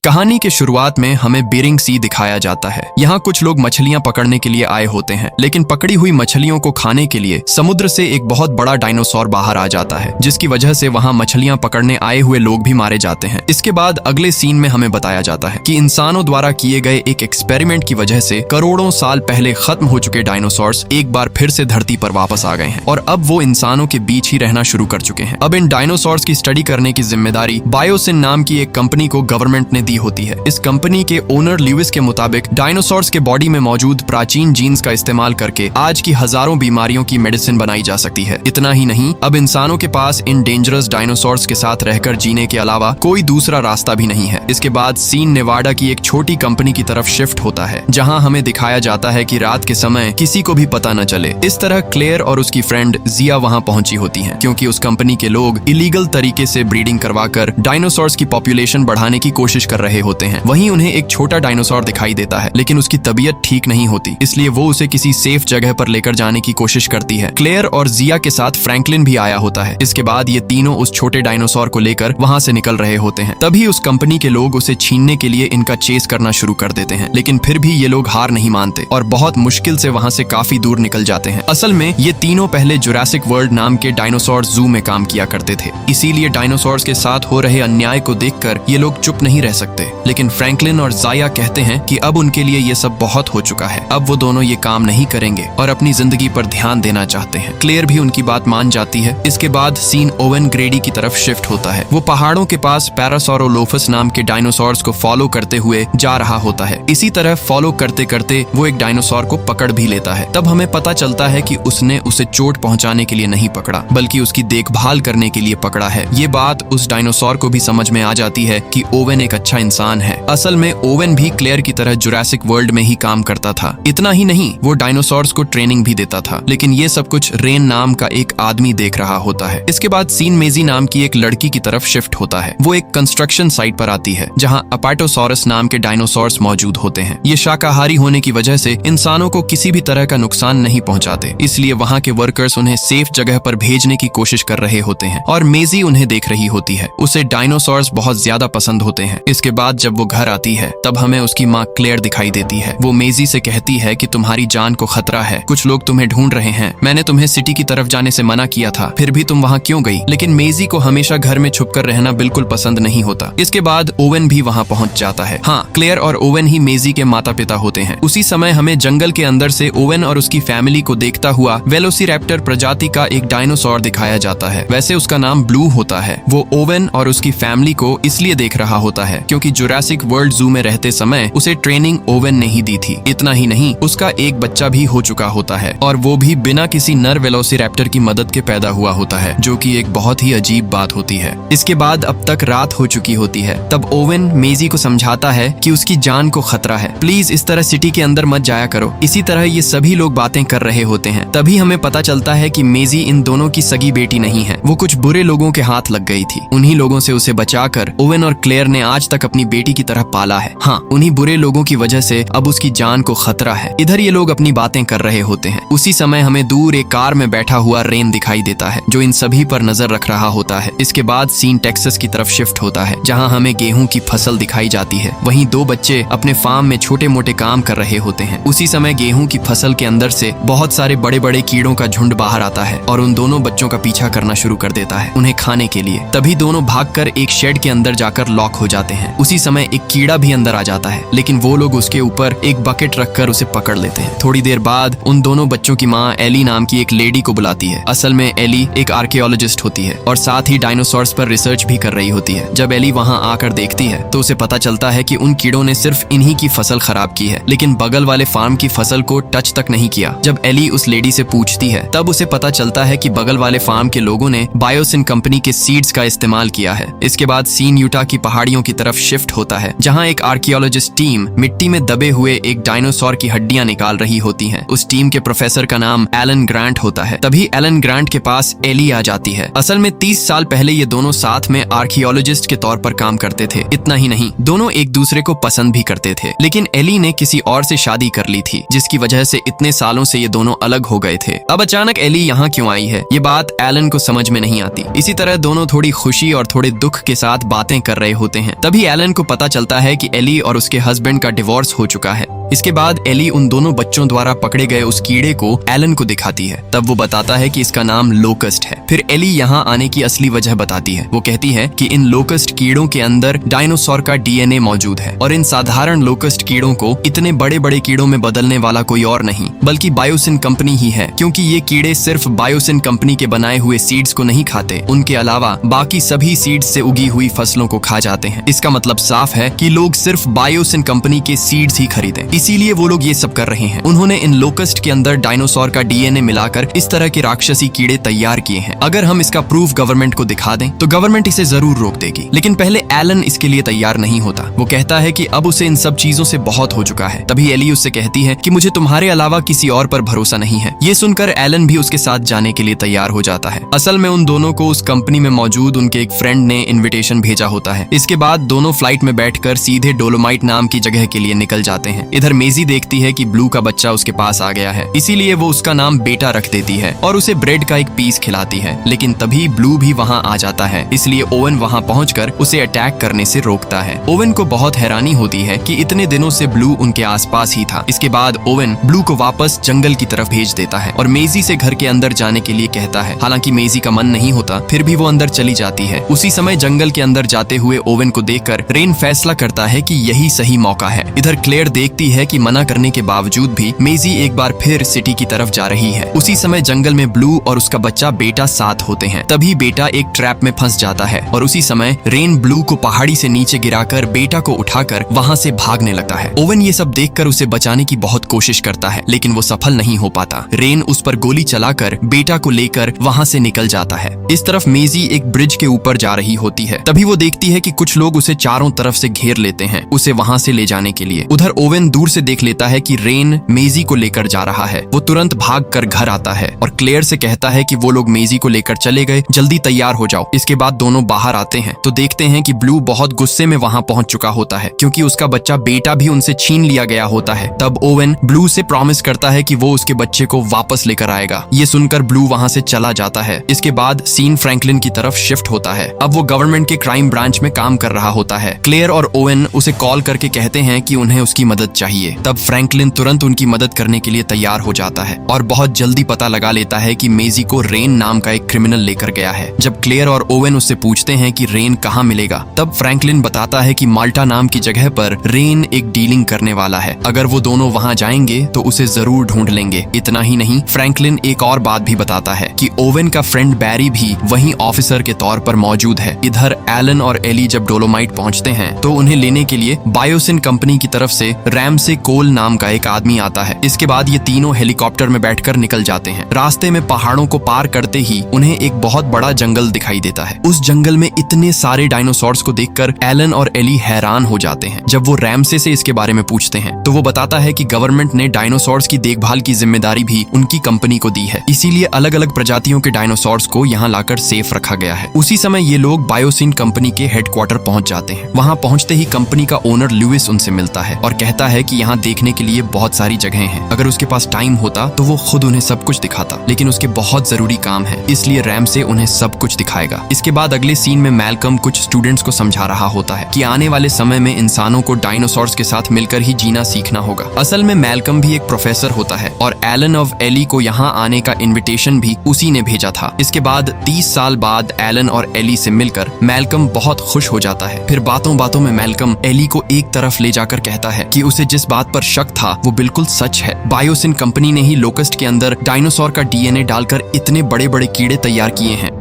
कहानी के शुरुआत में हमें बेरिंग सी दिखाया जाता है। यहाँ कुछ लोग मछलियां पकड़ने के लिए आए होते हैं, लेकिन पकड़ी हुई मछलियों को खाने के लिए समुद्र से एक बहुत बड़ा डायनासोर बाहर आ जाता है, जिसकी वजह से वहाँ मछलियां पकड़ने आए हुए लोग भी मारे जाते हैं। इसके बाद अगले सीन में हमें बताया जाता है कि इंसानों द्वारा किए गए एक एक्सपेरिमेंट की वजह से करोड़ों साल पहले खत्म हो चुके डायनासोर्स एक बार फिर से धरती पर वापस आ गए हैं और अब वो इंसानों के बीच ही रहना शुरू कर चुके हैं। अब इन डायनासोर्स की स्टडी करने की जिम्मेदारी बायोसिन नाम की एक कंपनी को गवर्नमेंट ने दी होती है। इस कंपनी के ओनर ल्यूइस के मुताबिक डायनासोर्स के बॉडी में मौजूद प्राचीन जीन्स का इस्तेमाल करके आज की हजारों बीमारियों की मेडिसिन बनाई जा सकती है। इतना ही नहीं, अब इंसानों के पास इन डेंजरस डायनासोर्स के साथ रहकर जीने के अलावा कोई दूसरा रास्ता भी नहीं है। इसके बाद सीन नेवाडा की एक छोटी कंपनी की तरफ शिफ्ट होता है, जहां हमें दिखाया जाता है कि रात के समय किसी को भी पता न चले। इस तरह क्लेयर और उसकी फ्रेंड जिया वहां पहुंची होती हैं, क्योंकि उस कंपनी के लोग इलीगल तरीके से ब्रीडिंग करवाकर डायनासोर्स की पॉपुलेशन बढ़ाने की कोशिश कर रहे होते हैं। वहीं उन्हें एक छोटा डायनासोर दिखाई देता है, लेकिन उसकी तबीयत ठीक नहीं होती, इसलिए वो उसे किसी सेफ जगह पर लेकर जाने की कोशिश करती है। क्लेयर और जिया के साथ फ्रैंकलिन भी आया होता है। इसके बाद ये तीनों उस छोटे डायनासोर को लेकर वहां से निकल रहे होते हैं। तभी उस कंपनी के लोग उसे छीनने के लिए इनका चेस करना शुरू कर देते हैं, लेकिन फिर भी ये लोग हार नहीं मानते और बहुत मुश्किल से वहां से काफी दूर निकल जाते हैं। असल में ये तीनों पहले जुरासिक वर्ल्ड नाम के डायनासोर जू में काम किया करते थे, इसीलिए डायनासोर्स के साथ हो रहे अन्याय को देखकर ये लोग चुप नहीं रह सकते। लेकिन फ्रैंकलिन और जाया कहते हैं कि अब उनके लिए ये सब बहुत हो चुका है, अब वो दोनों ये काम नहीं करेंगे और अपनी जिंदगी पर ध्यान देना चाहते हैं। क्लेयर भी उनकी बात मान जाती है। इसके बाद सीन ओवेन ग्रेडी की तरफ शिफ्ट होता है। वो पहाड़ों के पास पैरासौरोलोफस नाम के डायनासोर्स को फॉलो करते हुए जा रहा होता है। इसी तरह फॉलो करते करते वो एक डायनासोर को पकड़ भी लेता है। तब हमें पता चलता है कि उसने उसे चोट पहुंचाने के लिए नहीं पकड़ा, बल्कि उसकी देखभाल करने के लिए पकड़ा है। ये बात उस डायनासोर को भी समझ में आ जाती है कि ओवेन एक अच्छा इंसान है। असल में ओवेन भी क्लेयर की तरह जुरासिक वर्ल्ड में ही काम करता था। इतना ही नहीं, वो डायनासोर्स को ट्रेनिंग भी देता था। लेकिन ये सब कुछ रेन नाम का एक आदमी देख रहा होता है। इसके बाद सीन मेजी नाम की एक लड़की की तरफ शिफ्ट होता है। वो एक कंस्ट्रक्शन साइट पर आती है, जहां अपाटोसॉरस नाम के डायनासोर्स मौजूद होते हैं। ये शाकाहारी होने की वजह से इंसानों को किसी भी तरह का नुकसान नहीं पहुंचाते, इसलिए वहां के वर्कर्स उन्हें सेफ जगह पर भेजने की कोशिश कर रहे होते हैं और मेजी उन्हें देख रही होती है। उसे डायनासोर्स बहुत ज्यादा पसंद होते हैं। इसके बाद जब वो घर आती है, तब हमें उसकी माँ क्लेयर दिखाई देती है। वो मेजी से कहती है कि तुम्हारी जान को खतरा है, कुछ लोग तुम्हें ढूंढ रहे हैं। मैंने तुम्हें सिटी की तरफ जाने से मना किया था, फिर भी तुम वहाँ क्यों गई? लेकिन मेजी को हमेशा घर में छुपकर रहना बिल्कुल पसंद नहीं होता। इसके बाद ओवेन भी वहाँ पहुँच जाता है। हाँ, क्लेयर और ओवेन ही मेजी के माता पिता होते हैं। उसी समय हमें जंगल के अंदर से ओवेन और उसकी फैमिली को देखता हुआ वेलोसिरैप्टर प्रजाति का एक डायनासोर दिखाया जाता है। वैसे उसका नाम ब्लू होता है। वो ओवेन और उसकी फैमिली को इसलिए देख रहा होता है क्योंकि जुरासिक वर्ल्ड जू में रहते समय उसे ट्रेनिंग ओवेन ने ही दी थी। इतना ही नहीं, उसका एक बच्चा भी हो चुका होता है और वो भी बिना किसी नर वेलोसिरैप्टर की मदद के पैदा हुआ होता है, जो कि एक बहुत ही अजीब बात होती है। इसके बाद अब तक रात हो चुकी होती है। तब ओवेन मेजी को समझाता है कि उसकी जान को खतरा है, प्लीज इस तरह सिटी के अंदर मत जाया करो। इसी तरह ये सभी लोग बातें कर रहे होते हैं। तभी हमें पता चलता है कि मेजी इन दोनों की सगी बेटी नहीं है, वो कुछ बुरे लोगों के हाथ लग गई थी। उन्हीं लोगों से उसे बचाकर ओवेन और क्लेयर ने आज तक अपनी बेटी की तरह पाला है। हाँ, उन्हीं बुरे लोगों की वजह से अब उसकी जान को खतरा है। इधर ये लोग अपनी बातें कर रहे होते हैं। उसी समय हमें दूर एक कार में बैठा हुआ रेन दिखाई देता है, जो इन सभी पर नजर रख रहा होता है। इसके बाद सीन टेक्सास की तरफ शिफ्ट होता है, जहां हमें गेहूं की फसल दिखाई जाती है। वहीं दो बच्चे अपने फार्म में छोटे मोटे काम कर रहे होते हैं। उसी समय गेहूं की फसल के अंदर से बहुत सारे बड़े बड़े कीड़ों का झुंड बाहर आता है और उन दोनों बच्चों का पीछा करना शुरू कर देता है, उन्हें खाने के लिए। तभी दोनों भागकर एक शेड के अंदर जाकर लॉक हो जाते हैं। उसी समय एक कीड़ा भी अंदर आ जाता है, लेकिन वो लोग उसके ऊपर एक बकेट रखकर उसे पकड़ लेते हैं। थोड़ी देर बाद उन दोनों बच्चों की माँ एली नाम की एक लेडी को बुलाती है। असल में एली एक आर्कियोलॉजिस्ट होती है और साथ ही डायनासोर्स पर रिसर्च भी कर रही होती है। जब एली वहाँ आकर देखती है तो उसे पता चलता है कि उन कीड़ों ने सिर्फ इन्हीं की फसल खराब की है, लेकिन बगल वाले फार्म की फसल को टच तक नहीं किया। जब एली उस लेडी से पूछती है, तब उसे पता चलता है कि बगल वाले फार्म के लोगों ने बायोसिन कंपनी के सीड्स का इस्तेमाल किया है। इसके बाद सीन यूटा की पहाड़ियों की तरफ शिफ्ट होता है, जहाँ एक आर्कियोलॉजिस्ट टीम मिट्टी में दबे हुए एक डायनासोर की हड्डियां निकाल रही होती हैं। उस टीम के प्रोफेसर का नाम एलन ग्रांट होता है। तभी एलन ग्रांट के पास एली आ जाती है। असल में 30 साल पहले ये दोनों साथ में आर्कियोलॉजिस्ट के तौर पर काम करते थे। इतना ही नहीं, दोनों एक दूसरे को पसंद भी करते थे, लेकिन एली ने किसी और से शादी कर ली थी, जिसकी वजह से इतने सालों से ये दोनों अलग हो गए थे। अब अचानक एली यहाँ क्यों आई है, ये बात एलन को समझ में नहीं आती। इसी तरह दोनों थोड़ी खुशी और थोड़े दुख के साथ बातें कर रहे होते हैं। तभी एलन को पता चलता है कि एली और उसके हस्बैंड का डिवोर्स हो चुका है। इसके बाद एली उन दोनों बच्चों द्वारा पकड़े गए उस कीड़े को एलन को दिखाती है। तब वो बताता है कि इसका नाम लोकस्ट है। फिर एली यहाँ आने की असली वजह बताती है। वो कहती है कि इन लोकस्ट कीड़ों के अंदर डायनासोर का डीएनए मौजूद है और इन साधारण लोकस्ट कीड़ों को इतने बड़े बड़े कीड़ों में बदलने वाला कोई और नहीं बल्कि बायोसिन कंपनी ही है, क्योंकि ये कीड़े सिर्फ बायोसिन कंपनी के बनाए हुए सीड्स को नहीं खाते, उनके अलावा बाकी सभी सीड्स से उगी हुई फसलों को खा जाते हैं। इसका मतलब साफ है कि लोग सिर्फ बायोसिन कंपनी के सीड्स ही खरीदें, इसीलिए वो लोग ये सब कर रहे हैं। उन्होंने इन लोकस्ट के अंदर डायनासोर का डीएनए मिलाकर इस तरह के राक्षसी कीड़े तैयार किए हैं। अगर हम इसका प्रूफ गवर्नमेंट को दिखा दें तो गवर्नमेंट इसे जरूर रोक देगी, लेकिन पहले एलन इसके लिए तैयार नहीं होता। वो कहता है कि अब उसे इन सब चीजों से बहुत हो चुका है। तभी एली उससे कहती है कि मुझे तुम्हारे अलावा किसी और पर भरोसा नहीं है। ये सुनकर एलन भी उसके साथ जाने के लिए तैयार हो जाता है। असल में उन दोनों को उस कंपनी में मौजूद उनके एक फ्रेंड ने इन्विटेशन भेजा होता है। इसके बाद दोनों फ्लाइट में बैठकर सीधे डोलोमाइट नाम की जगह के लिए निकल जाते हैं। इधर मेजी देखती है कि ब्लू का बच्चा उसके पास आ गया है, इसीलिए वो उसका नाम बेटा रख देती है और उसे ब्रेड का एक पीस खिलाती है। लेकिन तभी ब्लू भी वहाँ आ जाता है, इसलिए ओवन वहाँ पहुंचकर उसे अटैक करने से रोकता है। ओवन को बहुत हैरानी होती है कि इतने दिनों से ब्लू उनके आसपास ही था। इसके बाद ओवन ब्लू को वापस जंगल की तरफ भेज देता है और मेजी से घर के अंदर जाने के लिए कहता है। हालांकि मेजी का मन नहीं होता, फिर भी वो अंदर चली जाती है। उसी समय जंगल के अंदर जाते हुए ओवन को देखकर रेन फैसला करता है कि यही सही मौका है। इधर क्लेयर देखती है कि मना करने के बावजूद भी मेजी एक बार फिर सिटी की तरफ जा रही है। उसी समय जंगल में ब्लू और उसका बच्चा बेटा साथ होते हैं। तभी बेटा एक ट्रैप में फंस जाता है और उसी समय रेन ब्लू को पहाड़ी से नीचे गिराकर बेटा को उठाकर वहां से भागने लगता है। ओवन ये सब देखकर उसे बचाने की बहुत कोशिश करता है, लेकिन वो सफल नहीं हो पाता। रेन उस पर गोली चलाकर बेटा को लेकर वहां से निकल जाता है। इस तरफ मेजी एक ब्रिज के ऊपर जा रही होती है। तभी वो देखती है कि कुछ लोग उसे चारों तरफ से घेर लेते हैं उसे वहां से ले जाने के लिए। उधर ओवन दूर से देख लेता है कि रेन मेजी को लेकर जा रहा है। वो तुरंत भागकर घर आता है और क्लेयर से कहता है कि वो लोग मेजी को लेकर चले गए, जल्दी तैयार हो जाओ। इसके बाद दोनों बाहर आते हैं तो देखते हैं कि ब्लू बहुत गुस्से में वहां पहुंच चुका होता है, क्योंकि उसका बच्चा बेटा भी उनसे छीन लिया गया होता है। तब ओवन ब्लू से प्रॉमिस करता है कि वो उसके बच्चे को वापस लेकर आएगा। ये सुनकर ब्लू वहां से चला जाता है। इसके बाद सीन फ्रैंकलिन की तरफ शिफ्ट होता है। अब वो गवर्नमेंट के क्राइम ब्रांच में काम कर रहा होता है। क्लेयर और ओवन उसे कॉल करके कहते हैं कि उन्हें उसकी मदद चाहिए। तब फ्रैंकलिन तुरंत उनकी मदद करने के लिए तैयार हो जाता है और बहुत जल्दी पता लगा लेता है कि मेजी को रेन नाम का एक क्रिमिनल लेकर गया है। जब क्लेयर और ओवन उससे पूछते हैं कि रेन कहाँ मिलेगा, तब फ्रैंकलिन बताता है कि माल्टा नाम की जगह पर रेन एक डीलिंग करने वाला है। अगर वो दोनों वहां जाएंगे तो उसे जरूर ढूंढ लेंगे। इतना ही नहीं, फ्रैंकलिन एक और बात भी बताता है कि ओवन का फ्रेंड बैरी भी वहीं ऑफिसर के तौर पर मौजूद है। इधर एलन और एली जब डोलोमाइट पहुंचते हैं तो उन्हें लेने के लिए बायोसिन कंपनी की तरफ से रैमसे कोल नाम का एक आदमी आता है। इसके बाद ये तीनों हेलीकॉप्टर में बैठकर निकल जाते हैं। रास्ते में पहाड़ों को पार करते ही उन्हें एक बहुत बड़ा जंगल दिखाई देता है। उस जंगल में इतने सारे डायनासोर्स को देखकर एलन और एली हैरान हो जाते हैं। जब वो रैमसे से इसके बारे में पूछते हैं तो वो बताता है कि गवर्नमेंट ने डायनासोर्स की देखभाल की जिम्मेदारी भी उनकी कंपनी को दी है, इसीलिए अलग अलग प्रजातियों के डायनासोर्स को यहाँ लाकर सेफ रखा गया है। उसी समय ये लोग बायोसिन कंपनी के हेडक्वार्टर पहुंच जाते हैं। वहाँ पहुंचते ही कंपनी का ओनर लुइस उनसे मिलता है और कहता है कि यहाँ देखने के लिए बहुत सारी जगहें हैं। अगर उसके पास टाइम होता तो वो खुद उन्हें सब कुछ दिखाता, लेकिन उसके बहुत जरूरी काम है, इसलिए रैम से उन्हें सब कुछ दिखाएगा। इसके बाद अगले सीन में मैल्कम कुछ स्टूडेंट्स को समझा रहा होता है कि आने वाले समय में इंसानों को डायनासोर्स के साथ मिलकर ही जीना सीखना होगा। असल में मैल्कम भी एक प्रोफेसर होता है और एलन ऑफ एली को यहाँ आने का इन्विटेशन भी उसी ने भेजा था। इसके बाद 30 साल बाद एलन और एली से मिलकर मैल्कम बहुत खुश हो जाता है। फिर बातों बातों में मैल्कम एली को एक तरफ ले जाकर कहता है कि उसे जिस बात पर शक था वो बिल्कुल सच है। बायोसिन कंपनी ने ही लोकस्ट के अंदर डायनासोर का डीएनए डालकर इतने बड़े बड़े कीड़े तैयार किए हैं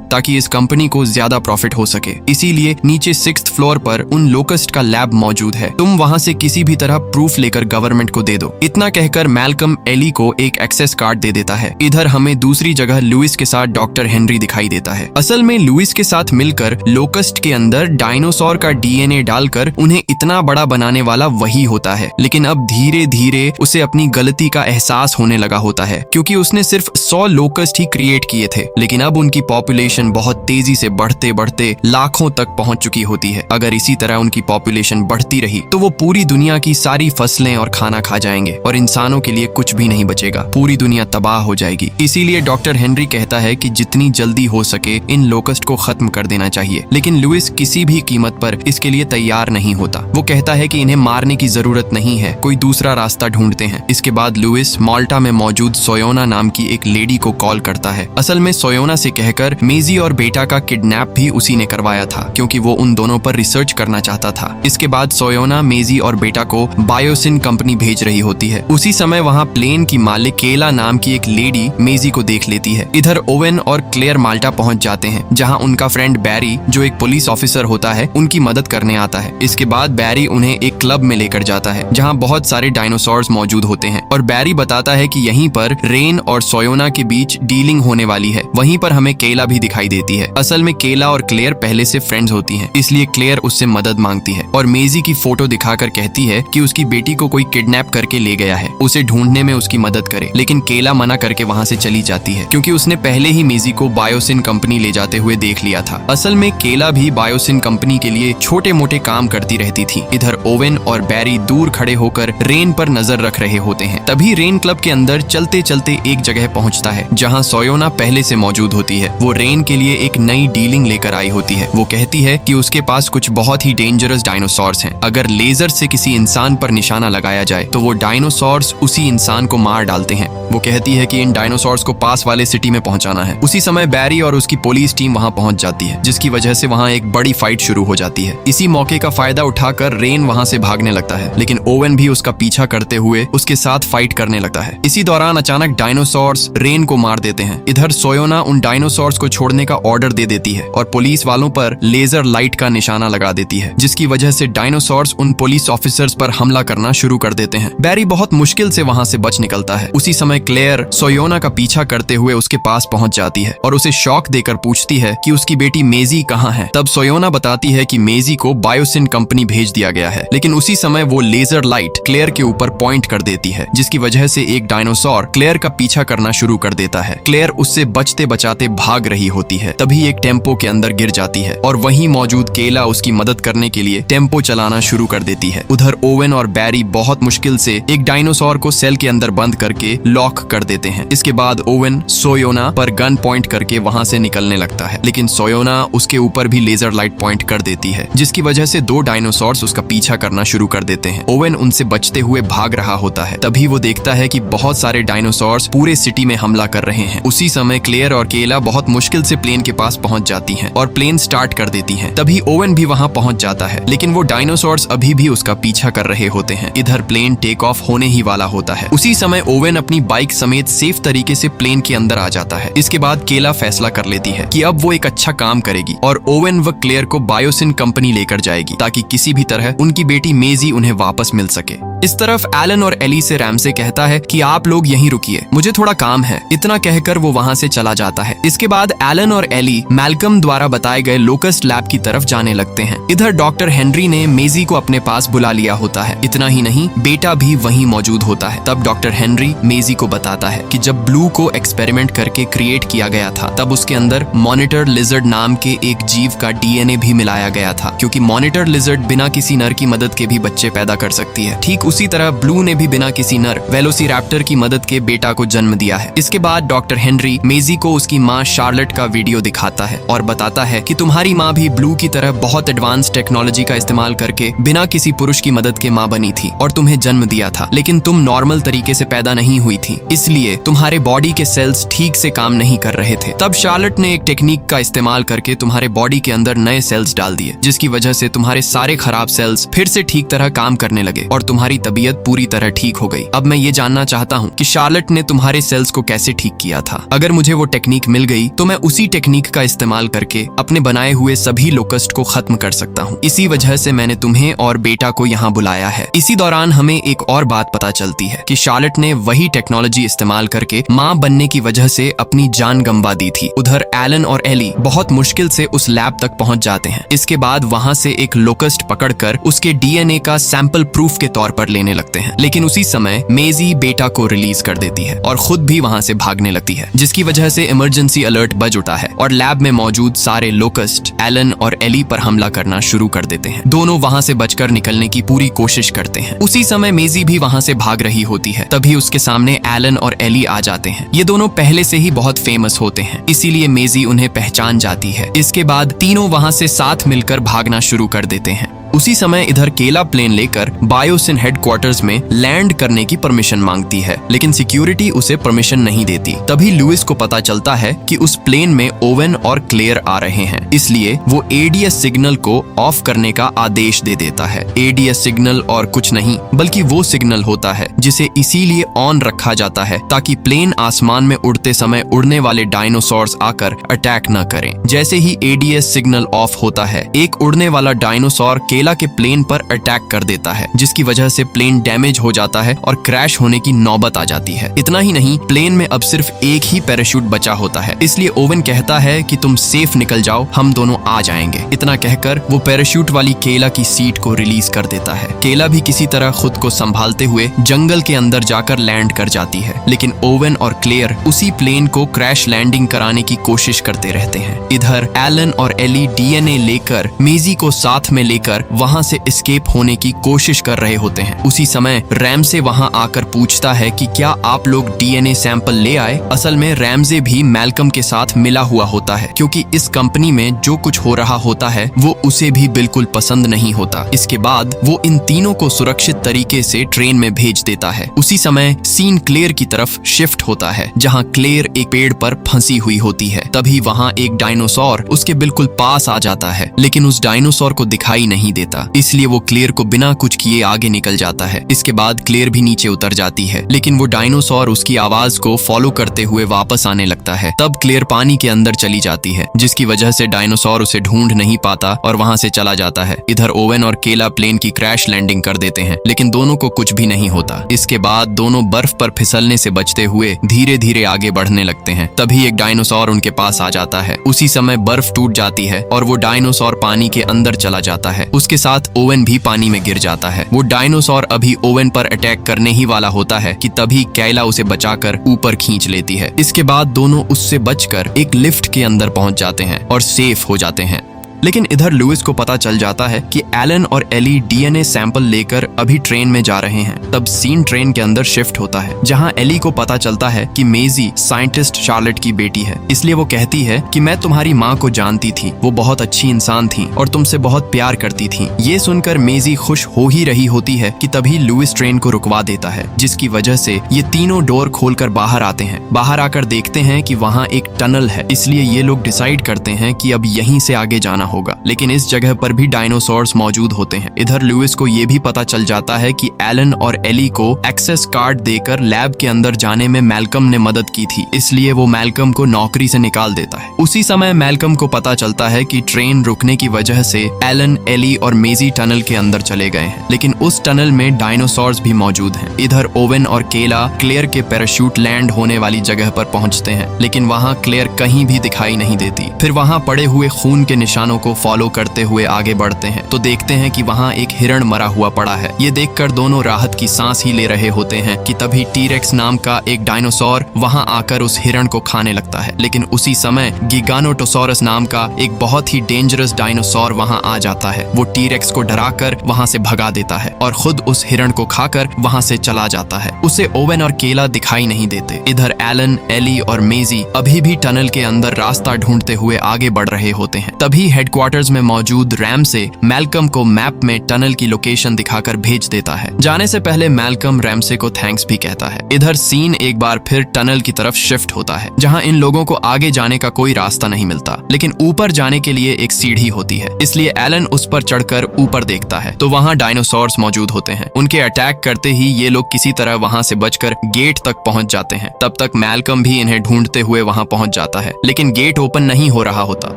ताकि इस कंपनी को ज्यादा प्रॉफिट हो सके। इसीलिए नीचे 6th फ्लोर पर उन लोकस्ट का लैब मौजूद है। तुम वहां से किसी भी तरह प्रूफ लेकर गवर्नमेंट को दे दो। इतना कहकर मैल्कम एली को एक एक्सेस कार्ड दे देता है। इधर हमें दूसरी जगह लुइस के साथ डॉक्टर हेनरी दिखाई देता है। असल में लुइस के साथ मिलकर लोकस्ट के अंदर डायनासोर का डीएनए डालकर उन्हें इतना बड़ा बनाने वाला वही होता है। लेकिन अब धीरे धीरे उसे अपनी गलती का एहसास होने लगा होता है, क्योंकि उसने सिर्फ 100 लोकस्ट ही क्रिएट किए थे, लेकिन अब उनकी पॉपुलेशन पॉपुलेशन बहुत तेजी से बढ़ते बढ़ते लाखों तक पहुंच चुकी होती है। अगर इसी तरह उनकी पॉपुलेशन बढ़ती रही तो वो पूरी दुनिया की सारी फसलें और खाना खा जाएंगे और इंसानों के लिए कुछ भी नहीं बचेगा, पूरी दुनिया तबाह हो जाएगी। इसीलिए डॉक्टर हेनरी कहता है कि जितनी जल्दी हो सके इन लोकस्ट को खत्म कर देना चाहिए, लेकिन लुइस किसी भी कीमत पर इसके लिए तैयार नहीं होता। वो कहता है कि इन्हें मारने की जरूरत नहीं है, कोई दूसरा रास्ता ढूंढते हैं। इसके बाद लुइस माल्टा में मौजूद सोयोना नाम की एक लेडी को कॉल करता है। असल में सोयोना से कहकर मेजी और बेटा का किडनैप भी उसी ने करवाया था, क्योंकि वो उन दोनों पर रिसर्च करना चाहता था। इसके बाद सोयोना मेजी और बेटा को बायोसिन कंपनी भेज रही होती है। उसी समय वहाँ प्लेन की मालिक केला नाम की एक लेडी मेजी को देख लेती है। इधर ओवेन और क्लेयर माल्टा पहुंच जाते हैं, जहां उनका फ्रेंड बैरी, जो एक पुलिस ऑफिसर होता है, उनकी मदद करने आता है। इसके बाद बैरी उन्हें एक क्लब में लेकर जाता है, जहां बहुत सारे डायनासोर्स मौजूद होते हैं और बैरी बताता है कि यहीं पर रेन और सोयोना के बीच डीलिंग होने वाली है। वहीं पर हमें केला भी दिखाई देती है। असल में केला और क्लेयर पहले से फ्रेंड्स होती हैं, इसलिए क्लेयर उससे मदद मांगती है और मेजी की फोटो दिखाकर कहती है कि उसकी बेटी को कोई किडनैप करके ले गया है, उसे ढूंढने में उसकी मदद करे। लेकिन केला मना करके वहां से चली जाती है, क्योंकि उसने पहले ही मेजी को बायोसिन कंपनी ले जाते हुए देख लिया था। असल में केला भी बायोसिन कंपनी के लिए छोटे मोटे काम करती रहती थी। इधर ओवेन और बैरी दूर खड़े होकर रेन पर नजर रख रहे होते हैं। तभी रेन क्लब के अंदर चलते चलते एक जगह पहुंचता है, जहां सोयोना पहले से मौजूद होती है। वो रेन के लिए एक नई डीलिंग लेकर आई होती है। वो कहती है कि उसके पास कुछ बहुत ही डेंजरस डायनासोर्स हैं। अगर लेजर से किसी इंसान पर निशाना लगाया जाए तो वो डायनासोर्स उसी इंसान को मार डालते हैं। वो कहती है कि इन डायनासोर्स को पास वाले सिटी में पहुंचाना है। उसी समय बैरी और उसकी पुलिस टीम वहां पहुंच जाती है, जिसकी वजह से वहां एक बड़ी फाइट शुरू हो जाती है। इसी मौके का फायदा उठाकर रेन वहां से भागने लगता है, लेकिन ओवेन भी उसका पीछा करते हुए उसके साथ फाइट करने लगता है। इसी दौरान अचानक डायनासोर्स रेन को मार देते हैं। इधर सोयोना उन डायनासोर्स को छोड़ने का ऑर्डर दे देती है और पुलिस वालों पर लेजर लाइट का निशाना लगा देती है, जिसकी वजह से डायनासोर्स उन पुलिस ऑफिसर्स पर हमला करना शुरू कर देते हैं। बैरी बहुत मुश्किल से वहां से बच निकलता है। उसी समय क्लेयर सोयोना का पीछा करते हुए उसके पास पहुंच जाती है और उसे शॉक देकर पूछती है कि उसकी बेटी मेजी कहाँ है। तब सोयोना बताती है कि मेजी को बायोसिन कंपनी भेज दिया गया है, लेकिन उसी समय वो लेजर लाइट क्लेयर के ऊपर पॉइंट कर देती है, जिसकी वजह से एक डायनासोर क्लेयर का पीछा करना शुरू कर देता है। क्लेयर उससे बचते बचाते भाग रही होती है, तभी एक टेम्पो के अंदर गिर जाती है और वहीं मौजूद केला उसकी मदद करने के लिए टेम्पो चलाना शुरू कर देती है। उधर ओवेन और बैरी बहुत मुश्किल से एक डायनासोर को सेल के अंदर बंद करके लॉक कर देते हैं। इसके बाद ओवेन सोयोना पर गन पॉइंट करके वहां से निकलने लगता है, लेकिन सोयोना उसके ऊपर भी लेजर लाइट पॉइंट कर देती है, जिसकी वजह से दो डायनासोर्स उसका पीछा करना शुरू कर देते हैं। ओवेन उनसे बचते हुए भाग रहा होता है, तभी वो देखता है कि बहुत सारे डायनासोर्स पूरे सिटी में हमला कर रहे हैं। उसी समय क्लेयर और केला बहुत मुश्किल से प्लेन के पास पहुंच जाती हैं और प्लेन स्टार्ट कर देती हैं। तभी ओवेन भी वहां पहुंच जाता है, लेकिन वो डायनासोर्स अभी भी उसका पीछा कर रहे होते हैं। इधर प्लेन टेक ऑफ होने ही वाला होता है। उसी समय ओवेन अपनी बाइक समेत सेफ तरीके से प्लेन के अंदर आ जाता है। इसके बाद केला फैसला कर लेती है कि अब वो एक अच्छा काम करेगी और ओवेन व क्लेयर को बायोसिन कंपनी लेकर जाएगी, ताकि किसी भी तरह उनकी बेटी मेजी उन्हें वापस मिल सके। इस तरफ एलन और एली से रैमसे कहता है कि आप लोग यहीं रुकिए, मुझे थोड़ा काम है। इतना कहकर वो वहां से चला जाता है। इसके बाद एलन और एली मैल्कम द्वारा बताए गए लोकस्ट लैब की तरफ जाने लगते हैं। इधर डॉक्टर हेनरी ने मेजी को अपने पास बुला लिया होता है। इतना ही नहीं, बेटा भी वहीं मौजूद होता है। तब डॉक्टर हेनरी मेजी को बताता है कि जब ब्लू को एक्सपेरिमेंट करके क्रिएट किया गया था, तब उसके अंदर मॉनिटर लिजर्ड नाम के एक जीव का डीएनए भी मिलाया गया था, क्योंकि मॉनिटर लिजर्ड बिना किसी नर की मदद के भी बच्चे पैदा कर सकती है। ठीक उसी तरह ब्लू ने भी बिना किसी नर वेलोसिरैप्टर की मदद के बेटा को जन्म दिया है। इसके बाद डॉक्टर हेनरी मेजी को उसकी माँ शार्लेट का वीडियो दिखाता है और बताता है कि तुम्हारी माँ भी ब्लू की तरह बहुत एडवांस टेक्नोलॉजी का इस्तेमाल करके बिना किसी पुरुष की मदद के माँ बनी थी और तुम्हें जन्म दिया था, लेकिन तुम नॉर्मल तरीके से पैदा नहीं हुई थी, इसलिए तुम्हारे बॉडी के सेल्स ठीक से काम नहीं कर रहे थे। तब शार्लेट ने एक टेक्निक का इस्तेमाल करके तुम्हारे बॉडी के अंदर नए सेल्स डाल दिए, जिसकी वजह से तुम्हारे सारे खराब सेल्स फिर से ठीक तरह काम करने लगे और तुम्हारी तबीयत पूरी तरह ठीक हो गई। अब मैं ये जानना चाहता हूँ कि शार्लेट ने तुम्हारे सेल्स को कैसे ठीक किया था। अगर मुझे वो टेक्निक मिल गई तो मैं उसी टेक्निक का इस्तेमाल करके अपने बनाए हुए सभी लोकस्ट को खत्म कर सकता हूँ। इसी वजह से मैंने तुम्हें और बेटा को यहाँ बुलाया है। इसी दौरान हमें एक और बात पता चलती है कि शार्लेट ने वही टेक्नोलॉजी इस्तेमाल करके माँ बनने की वजह से अपनी जान गंवा दी थी। उधर एलन और एली बहुत मुश्किल से उस लैब तक पहुंच जाते हैं। इसके बाद वहां से एक लोकस्ट पकड़कर उसके डीएनए का सैंपल प्रूफ के तौर पर लेने लगते हैं, लेकिन उसी समय मेजी बेटा को रिलीज कर देती है और खुद भी वहां से भागने लगती है, जिसकी वजह से इमरजेंसी अलर्ट बज होता है और लैब में मौजूद सारे लोकस्ट एलन और एली पर हमला करना शुरू कर देते हैं। दोनों वहां से बचकर निकलने की पूरी कोशिश करते हैं। उसी समय मेजी भी वहां से भाग रही होती है। तभी उसके सामने एलन और एली आ जाते हैं। ये दोनों पहले से ही बहुत फेमस होते हैं, इसीलिए मेजी उन्हें पहचान जाती है। इसके बाद तीनों वहां से साथ मिलकर भागना शुरू कर देते हैं। उसी समय इधर केला प्लेन लेकर बायोसिन हेडक्वार्टर्स में लैंड करने की परमिशन मांगती है, लेकिन सिक्योरिटी उसे परमिशन नहीं देती। तभी लुइस को पता चलता है कि उस प्लेन में ओवेन और क्लेयर आ रहे हैं, इसलिए वो एडीएस सिग्नल को ऑफ करने का आदेश दे देता है। एडीएस सिग्नल और कुछ नहीं बल्कि वो सिग्नल होता है जिसे इसीलिए ऑन रखा जाता है ताकि प्लेन आसमान में उड़ते समय उड़ने वाले डायनासोर्स आकर अटैक न करें। जैसे ही एडीएस सिग्नल ऑफ होता है, एक उड़ने वाला डायनासोर केला के प्लेन पर अटैक कर देता है, जिसकी वजह से प्लेन डैमेज हो जाता है और क्रैश होने की नौबत आ जाती है। इतना ही नहीं, प्लेन में अब सिर्फ एक ही पैराशूट बचा होता है, इसलिए ओवेन कहता है कि तुम सेफ निकल जाओ, हम दोनों आ जाएंगे। इतना कहकर वो पैराशूट वाली केला की सीट को रिलीज कर देता है। केला भी किसी तरह खुद को संभालते हुए जंगल के अंदर जाकर लैंड कर जाती है, लेकिन ओवेन और क्लेयर उसी प्लेन को क्रैश लैंडिंग कराने की कोशिश करते रहते हैं। इधर एलन और एली डीएनए लेकर मेजी को साथ में लेकर वहां से एस्केप होने की कोशिश कर रहे होते हैं। उसी समय रैमसे वहां आकर पूछता है कि क्या आप लोग डीएनए सैंपल ले आए। असल में रैमसे भी मैल्कम के साथ मिला हुआ होता है, क्योंकि इस कंपनी में जो कुछ हो रहा होता है वो उसे भी बिल्कुल पसंद नहीं होता। इसके बाद वो इन तीनों को सुरक्षित तरीके से ट्रेन में भेज देता है। उसी समय सीन क्लेयर की तरफ शिफ्ट होता है, जहाँ क्लेयर एक पेड़ पर फंसी हुई होती है। तभी वहाँ एक डायनासोर उसके बिल्कुल पास आ जाता है, लेकिन उस डायनासोर को दिखाई नहीं देता, इसलिए वो क्लेयर को बिना कुछ किए आगे निकल जाता है। इसके बाद क्लेयर भी नीचे उतर जाती है, लेकिन वो डायनासोर उसकी आवाज को फॉलो करते हुए वापस आने लगता है। तब क्लेयर पानी के अंदर चली जाती है, जिसकी वजह से डायनासोर उसे ढूंढ नहीं पाता और वहां से चला जाता है। इधर ओवेन और केला प्लेन की क्रैश लैंडिंग कर देते हैं, लेकिन दोनों को कुछ भी नहीं होता। इसके बाद दोनों बर्फ पर फिसलने से बचते हुए धीरे धीरे आगे बढ़ने लगते हैं। तभी एक डायनासोर उनके पास आ जाता है। उसी समय बर्फ टूट जाती है और वो डायनासोर पानी के अंदर चला जाता है। उसके साथ ओवेन भी पानी में गिर जाता है। वो डायनासोर अभी ओवेन पर अटैक करने ही वाला होता है कि तभी कैला उसे बचाकर ऊपर खींच लेती है। इसके बाद दोनों उससे बचकर एक लिफ्ट के अंदर पहुंच जाते हैं और सेफ हो जाते हैं। लेकिन इधर लुइस को पता चल जाता है कि एलन और एली डीएनए सैंपल लेकर अभी ट्रेन में जा रहे हैं। तब सीन ट्रेन के अंदर शिफ्ट होता है, जहां एली को पता चलता है कि मेजी साइंटिस्ट शार्लेट की बेटी है। इसलिए वो कहती है कि मैं तुम्हारी माँ को जानती थी, वो बहुत अच्छी इंसान थी और तुमसे बहुत प्यार करती थी। ये सुनकर मेजी खुश हो ही रही होती है कि तभी लुइस ट्रेन को रुकवा देता है, जिसकी वजह से ये तीनों डोर खोलकर बाहर आते हैं। बाहर आकर देखते हैं कि वहाँ एक टनल है, इसलिए ये लोग डिसाइड करते हैं कि अब यहीं से आगे जाना होगा। लेकिन इस जगह पर भी डायनासोर्स मौजूद होते हैं। इधर लुइस को ये भी पता चल जाता है कि एलन और एली को एक्सेस कार्ड देकर लैब के अंदर जाने में मैल्कम ने मदद की थी, इसलिए वो मैल्कम को नौकरी से निकाल देता है। उसी समय मैल्कम को पता चलता है कि ट्रेन रुकने की वजह से एलन, एली और मेजी टनल के अंदर चले गए हैं, लेकिन उस टनल में डायनासोर्स भी मौजूद हैं। इधर ओवेन और केला क्लेयर के पैराशूट लैंड होने वाली जगह पर पहुंचते हैं, लेकिन वहाँ क्लेयर कहीं भी दिखाई नहीं देती। फिर वहाँ पड़े हुए खून के निशानों को फॉलो करते हुए आगे बढ़ते हैं तो देखते हैं कि वहाँ एक हिरण मरा हुआ पड़ा है। ये देखकर दोनों राहत की सांस ही ले रहे होते हैं कि तभी टीरेक्स नाम का एक डायनासोर वहाँ आकर उस हिरण को खाने लगता है। लेकिन उसी समय गिगानोटोसॉरस नाम का एक बहुत ही डेंजरस डायनासोर वहाँ आ जाता है। वो टीरेक्स को डराकर वहाँ से भगा देता है और खुद उस हिरण को खाकर वहाँ से चला जाता है। उसे ओवेन और केला दिखाई नहीं देते। इधर एलन, एली और मेजी अभी भी टनल के अंदर रास्ता ढूंढते हुए आगे बढ़ रहे होते हैं। तभी हेडक्वार्टर्स में मौजूद रैमसे मैल्कम को मैप में टनल की लोकेशन दिखाकर भेज देता है। जाने से पहले मैल्कम रैमसे को थैंक्स भी कहता है। इधर सीन एक बार फिर टनल की तरफ शिफ्ट होता है, जहां इन लोगों को आगे जाने का कोई रास्ता नहीं मिलता, लेकिन ऊपर जाने के लिए एक सीढ़ी होती है, इसलिए एलन उस पर चढ़कर ऊपर देखता है तो वहां डायनासोर्स मौजूद होते हैं। उनके अटैक करते ही ये लोग किसी तरह वहां से बचकर गेट तक पहुंच जाते हैं। तब तक मैल्कम भी इन्हें ढूंढते हुए वहां पहुंच जाता है, लेकिन गेट ओपन नहीं हो रहा होता।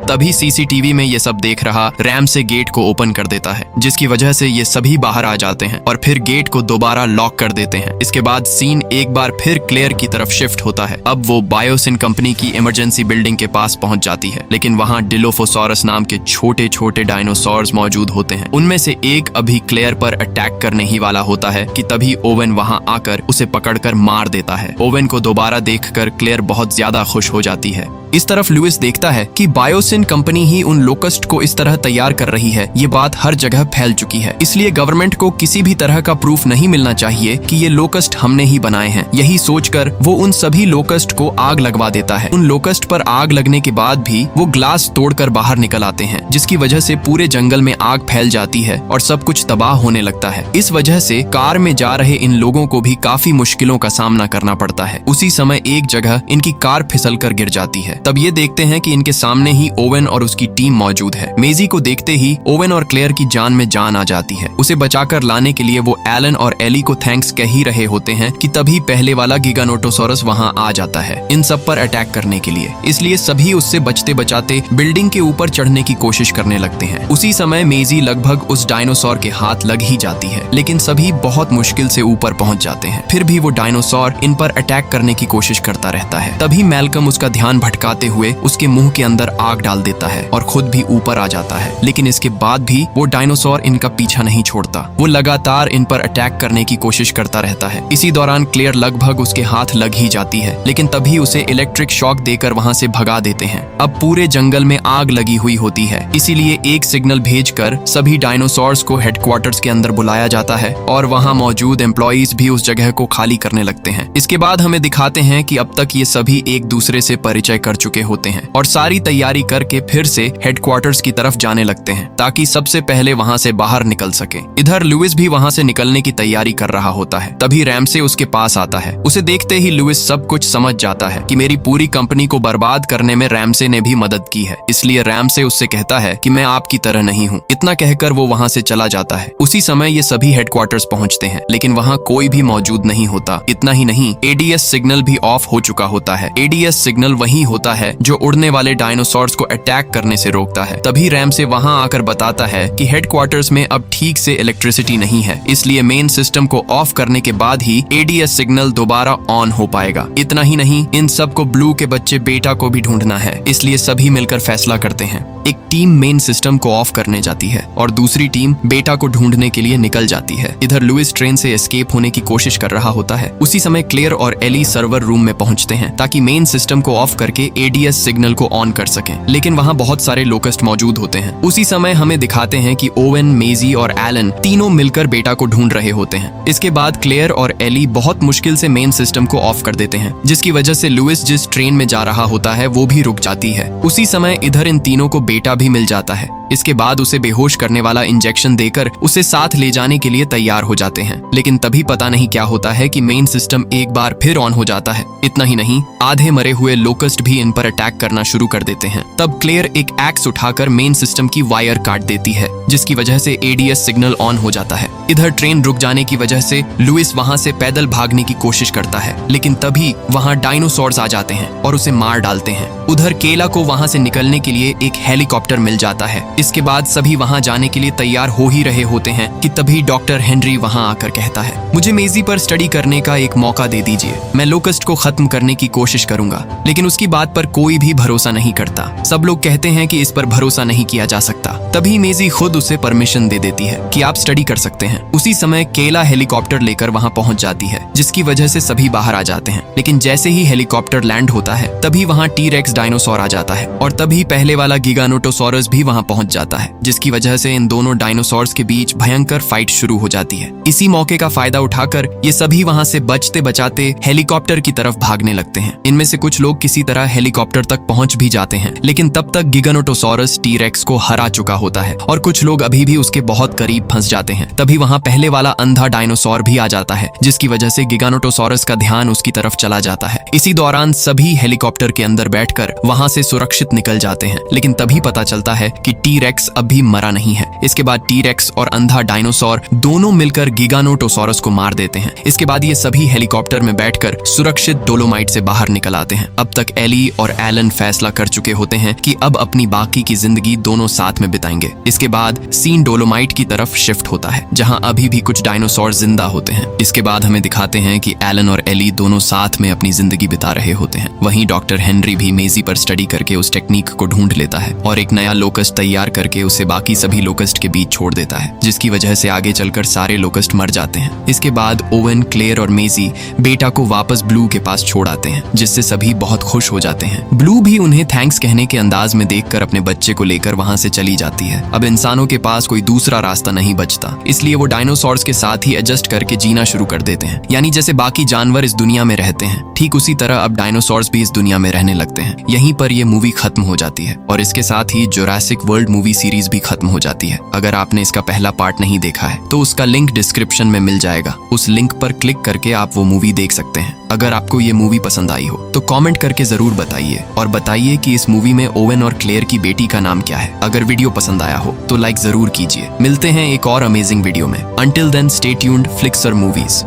तभी सीसीटीवी में ये सब देख रहा रैम से गेट को ओपन कर देता है, जिसकी वजह से ये सभी बाहर आ जाते हैं और फिर गेट को दोबारा लॉक कर देते हैं। इसके बाद सीन एक बार फिर क्लेयर की तरफ शिफ्ट होता है। अब वो बायोसिन कंपनी की इमरजेंसी बिल्डिंग के पास पहुंच जाती है, लेकिन वहां डिलोफोसॉरस नाम के छोटे छोटे डायनासोर्स मौजूद होते हैं। उनमें से एक अभी क्लेयर पर अटैक करने ही वाला होता है कि तभी ओवेन वहां आकर उसे पकड़कर मार देता है। ओवेन को दोबारा देखकर क्लेयर बहुत ज्यादा खुश हो जाती है। इस तरफ लुइस देखता है कि बायोसिन कंपनी ही उन लोकस्ट को इस तरह तैयार कर रही है। ये बात हर जगह फैल चुकी है, इसलिए गवर्नमेंट को किसी भी तरह का प्रूफ नहीं मिलना चाहिए कि ये लोकस्ट हमने ही बनाए हैं। यही सोचकर वो उन सभी लोकस्ट को आग लगवा देता है। उन लोकस्ट पर आग लगने के बाद भी वो ग्लास तोड़कर बाहर निकल आते हैं, जिसकी वजह से पूरे जंगल में आग फैल जाती है और सब कुछ तबाह होने लगता है। इस वजह से कार में जा रहे इन लोगों को भी काफी मुश्किलों का सामना करना पड़ता है। उसी समय एक जगह इनकी कार फिसलकर गिर जाती है। तब ये देखते हैं कि इनके सामने ही ओवेन और उसकी टीम मौजूद है। मेजी को देखते ही ओवेन और क्लेयर की जान में जान आ जाती है। उसे बचाकर लाने के लिए वो एलन और एली को थैंक्स कह ही रहे होते हैं कि तभी पहले वाला गिगानोटोसॉरस वहां आ जाता है इन सब पर अटैक करने के लिए। इसलिए सभी उससे बचते बचाते बिल्डिंग के ऊपर चढ़ने की कोशिश करने लगते हैं। उसी समय मेजी लगभग उस डायनासोर के हाथ लग ही जाती है, लेकिन सभी बहुत मुश्किल से ऊपर पहुंच जाते हैं। फिर भी वो डायनासोर इन पर अटैक करने की कोशिश करता रहता है। तभी मैल्कम उसका ध्यान भटकाते हुए उसके मुंह के अंदर आग डाल देता है और खुद भी ऊपर आ जाता है। लेकिन इसके बाद भी वो डायनासोर इनका पीछा नहीं छोड़ता। वो लगातार इन पर अटैक करने की कोशिश करता रहता है। इसी दौरान क्लेयर लगभग उसके हाथ लग ही जाती है, लेकिन तभी उसे इलेक्ट्रिक शॉक देकर वहां से भगा देते हैं। अब पूरे जंगल में आग लगी हुई होती है, इसीलिए एक सिग्नल भेजकर सभी डायनासोर्स को हेडक्वार्टर्स के अंदर बुलाया जाता है और वहां मौजूद एम्प्लॉइज भी उस जगह को खाली करने लगते हैं। इसके बाद हमें दिखाते हैं कि अब तक ये सभी एक दूसरे से परिचय कर चुके होते हैं और सारी तैयारी करके फिर से हेडक्वार्टर्स की तरफ जाने लगते हैं ताकि सबसे पहले वहां से बाहर निकल सके। इधर लुइस भी वहां से निकलने की तैयारी कर रहा होता है। तभी रैमसे उसके पास आता है। उसे देखते ही लुइस सब कुछ समझ जाता है कि मेरी पूरी कंपनी को बर्बाद करने में रैमसे ने भी मदद की है, इसलिए रैमसे उससे कहता है कि मैं आपकी तरह नहीं हूँ। इतना कहकर वो वहां से चला जाता है। उसी समय ये सभी हेडक्वार्टर्स पहुंचते हैं, लेकिन वहां कोई भी मौजूद नहीं होता। इतना ही नहीं, एडीएस सिग्नल भी ऑफ हो चुका होता है। एडीएस सिग्नल वही होता है जो उड़ने वाले डायनासोर्स को अटैक करने से रोकता है। तभी रैमसे वहां आकर बताता है कि हेडक्वार्टर्स में अब ठीक से इलेक्ट्रिसिटी नहीं है, इसलिए मेन सिस्टम को ऑफ करने के बाद ही एडीएस सिग्नल दोबारा ऑन हो पाएगा। इतना ही नहीं, इन सबको ब्लू के बच्चे बेटा को भी ढूंढना है, इसलिए सभी मिलकर फैसला करते हैं। एक टीम मेन सिस्टम को ऑफ करने जाती है और दूसरी टीम बेटा को ढूंढने के लिए निकल जाती है। इधर लुइस ट्रेन से एस्केप होने की कोशिश कर रहा होता है। उसी समय क्लेयर और एली सर्वर रूम में पहुंचते हैं ताकि मेन सिस्टम को ऑफ करके एडीएस सिग्नल को ऑन कर सकें, लेकिन वहां बहुत सारे लोकस्ट मौजूद होते हैं। उसी समय हमें दिखाते हैं कि ओवेन, मेजी और एलन तीनों मिलकर बेटा को ढूंढ रहे होते हैं। इसके बाद क्लेयर और एली बहुत मुश्किल से मेन सिस्टम को ऑफ कर देते हैं, जिसकी वजह से लुइस जिस ट्रेन में जा रहा होता है वो भी रुक जाती है। उसी समय इधर इन तीनों को बेटा भी मिल जाता है। इसके बाद उसे बेहोश करने वाला इंजेक्शन देकर उसे साथ ले जाने के लिए तैयार हो जाते हैं, लेकिन तभी पता नहीं क्या होता है कि मेन सिस्टम एक बार फिर ऑन हो जाता है। इतना ही नहीं, आधे मरे हुए लोकस्ट भी इन पर अटैक करना शुरू कर देते हैं। तब क्लेयर एक एक्स उठाकर मेन सिस्टम की वायर काट देती है, जिसकी वजह से एडीएस सिग्नल ऑन हो जाता है। इधर ट्रेन रुक जाने की वजह से लुइस वहां से पैदल भागने की कोशिश करता है, लेकिन तभी वहां डायनासोर्स आ जाते हैं और उसे मार डालते हैं। उधर केला को वहां से निकलने के लिए एक हेलीकॉप्टर मिल जाता है। इसके बाद सभी वहां जाने के लिए तैयार हो ही रहे होते हैं कि तभी डॉक्टर हेनरी वहां आकर कहता है, मुझे मेजी पर स्टडी करने का एक मौका दे दीजिए। मैं लोकस्ट को खत्म करने की कोशिश करूंगा। लेकिन उसकी बात पर कोई भी भरोसा नहीं करता। सब लोग कहते हैं कि इस पर भरोसा नहीं किया जा सकता। तभी मेजी खुद उसे परमिशन दे देती है कि आप स्टडी कर सकते हैं। उसी समय केला हेलीकॉप्टर लेकर वहां पहुंच जाती है, जिसकी वजह से सभी बाहर आ जाते हैं। लेकिन जैसे ही हेलीकॉप्टर लैंड होता है तभी वहां टी-रेक्स डायनासोर आ जाता है और तभी पहले वाला गिगानोटोसॉरस भी वहां पहुंच जाता है, जिसकी वजह से इन दोनों डायनासोर्स के बीच भयंकर फाइट शुरू हो जाती है। इसी मौके का फायदा उठाकर ये सभी वहां से बचते बचाते हेलीकॉप्टर की तरफ भागने लगते हैं। इनमें से कुछ लोग किसी तरह हेलीकॉप्टर तक पहुंच भी जाते हैं, लेकिन तब तक गिगानोटोसॉरस टी-रेक्स को हरा चुका होता है और कुछ लोग अभी भी उसके बहुत करीब फंस जाते हैं। तभी वहां पहले वाला अंधा डायनासोर भी आ जाता है, जिसकी वजह से गिगानोटोसॉरस का ध्यान उसकी तरफ चला जाता है। इसी दौरान सभी हेलीकॉप्टर के अंदर बैठकर वहां से सुरक्षित निकल जाते हैं, लेकिन तभी पता चलता है कि टी-रेक्स अभी मरा नहीं है। इसके बाद टी-रेक्स और अंधा डायनासोर दोनों मिलकर गिगानोटोसॉरस को मार देते हैं। इसके बाद ये सभी हेलीकॉप्टर में बैठकर सुरक्षित डोलोमाइट से बाहर निकल आते हैं। अब तक एली और एलन फैसला कर चुके होते हैं कि अब अपनी बाकी की जिंदगी दोनों साथ में बिताएंगे। बताएंगे। इसके बाद सीन डोलोमाइट की तरफ शिफ्ट होता है जहां अभी भी कुछ डायनासोर जिंदा होते हैं। इसके बाद हमें दिखाते हैं कि एलन और एली दोनों साथ में अपनी जिंदगी बिता रहे होते हैं। वहीं डॉक्टर हेनरी भी मेजी पर स्टडी करके उस टेक्निक को ढूंढ लेता है और एक नया लोकस्ट तैयार करके उसे बाकी सभी लोकस्ट के बीच छोड़ देता है, जिसकी वजह से आगे चलकर सारे लोकस्ट मर जाते हैं। इसके बाद ओवन, क्लेयर और मेजी बेटा को वापस ब्लू के पास छोड़ आते हैं, जिससे सभी बहुत खुश हो जाते हैं। ब्लू भी उन्हें थैंक्स कहने के अंदाज में देखकर अपने बच्चे को लेकर वहां से चली जाती है। अब इंसानों के पास कोई दूसरा रास्ता नहीं बचता, इसलिए वो डायनासोर्स के साथ ही एडजस्ट करके जीना शुरू कर देते हैं। यानी जैसे बाकी जानवर इस दुनिया में रहते हैं, ठीक उसी तरह अब डायनासोर्स भी इस दुनिया में रहने लगते हैं। यहीं पर ये मूवी खत्म हो जाती है और इसके साथ ही जुरासिक वर्ल्ड मूवी सीरीज भी खत्म हो जाती है। अगर आपने इसका पहला पार्ट नहीं देखा है तो उसका लिंक डिस्क्रिप्शन में मिल जाएगा, उस लिंक पर क्लिक करके आप वो मूवी देख सकते हैं। अगर आपको ये मूवी पसंद आई हो तो कमेंट करके जरूर बताइए और बताइए कि इस मूवी में ओवन और क्लेयर की बेटी का नाम क्या है। अगर वीडियो पसंद आया हो तो लाइक जरूर कीजिए। मिलते हैं एक और अमेजिंग वीडियो में। Until then stay tuned, flicks और मूवीज।